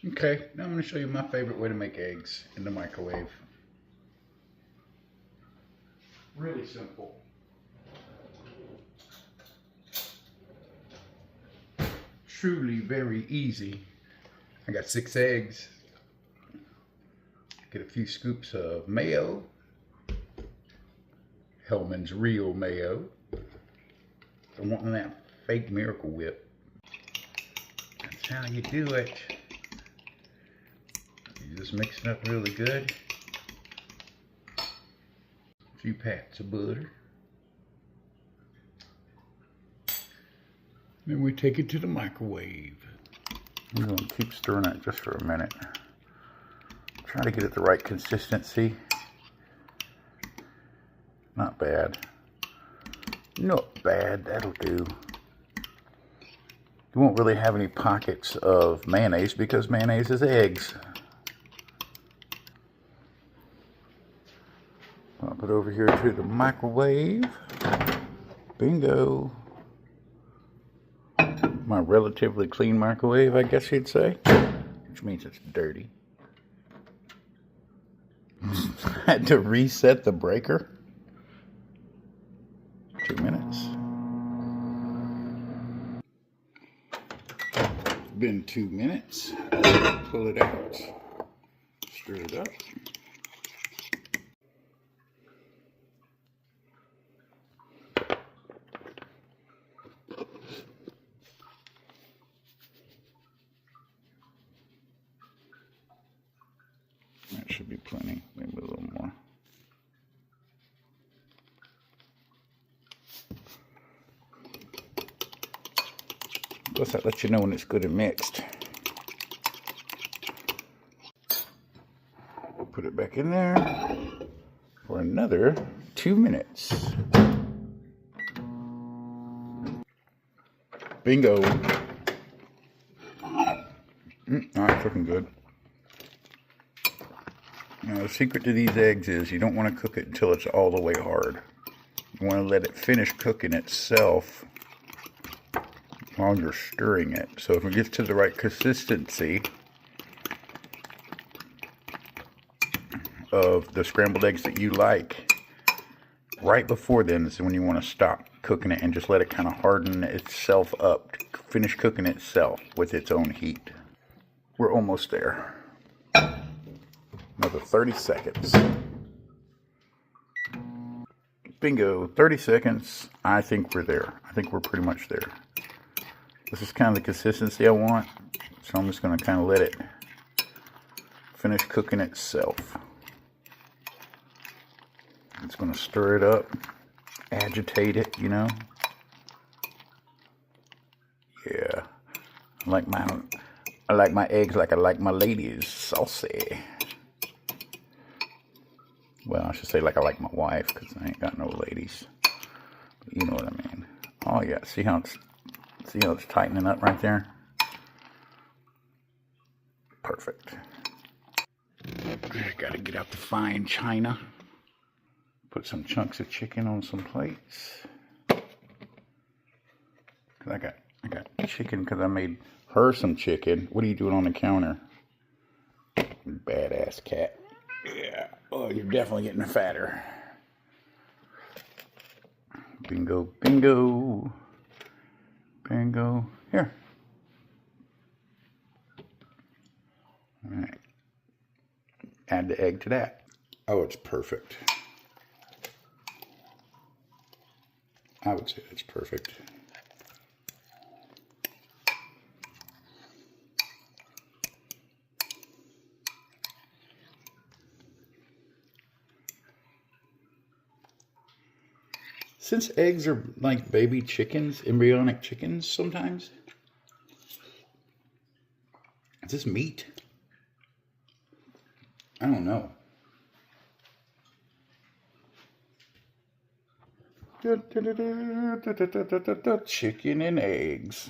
Okay, now I'm going to show you my favorite way to make eggs in the microwave. Really simple. Truly very easy. I got 6 eggs. Get a few scoops of mayo. Hellman's Real Mayo. Don't want that fake Miracle Whip. That's how you do it. You just mix it up really good. A few pats of butter. Then we take it to the microwave. We're going to keep stirring it just for a minute. Try to get it the right consistency. Not bad. Not bad, that'll do. You won't really have any pockets of mayonnaise because mayonnaise is eggs. Pop it over here to the microwave. Bingo. My relatively clean microwave, I guess you'd say. Which means it's dirty. Had to reset the breaker. 2 minutes. Been 2 minutes. Pull it out. Stir it up. That should be plenty, maybe a little more. Plus that lets you know when it's good and mixed. We'll put it back in there for another 2 minutes. Bingo. Alright, looking good. Now the secret to these eggs is you don't want to cook it until it's all the way hard. You want to let it finish cooking itself while you're stirring it. So if it gets to the right consistency of the scrambled eggs that you like, right before then is when you want to stop cooking it and just let it kind of harden itself up, finish cooking itself with its own heat. We're almost there. Another 30 seconds. Bingo, 30 seconds. I think we're there. I think we're pretty much there. This is kind of the consistency I want, so I'm just going to kind of let it finish cooking itself. It's going to stir it up, agitate it, you know. Yeah, I like my eggs like I like my ladies, saucy. Well, I should say like I like my wife, because I ain't got no ladies. But you know what I mean. Oh yeah, see how it's tightening up right there? Perfect. Gotta get out the fine china. Put some chunks of chicken on some plates. Cause I got chicken because I made her some chicken. What are you doing on the counter? Badass cat. Yeah. Oh, you're definitely getting fatter. Bingo, bingo. Bingo. Here. Alright. Add the egg to that. Oh, it's perfect. I would say it's perfect. Since eggs are like baby chickens, embryonic chickens sometimes, is this meat? I don't know. Chicken and eggs.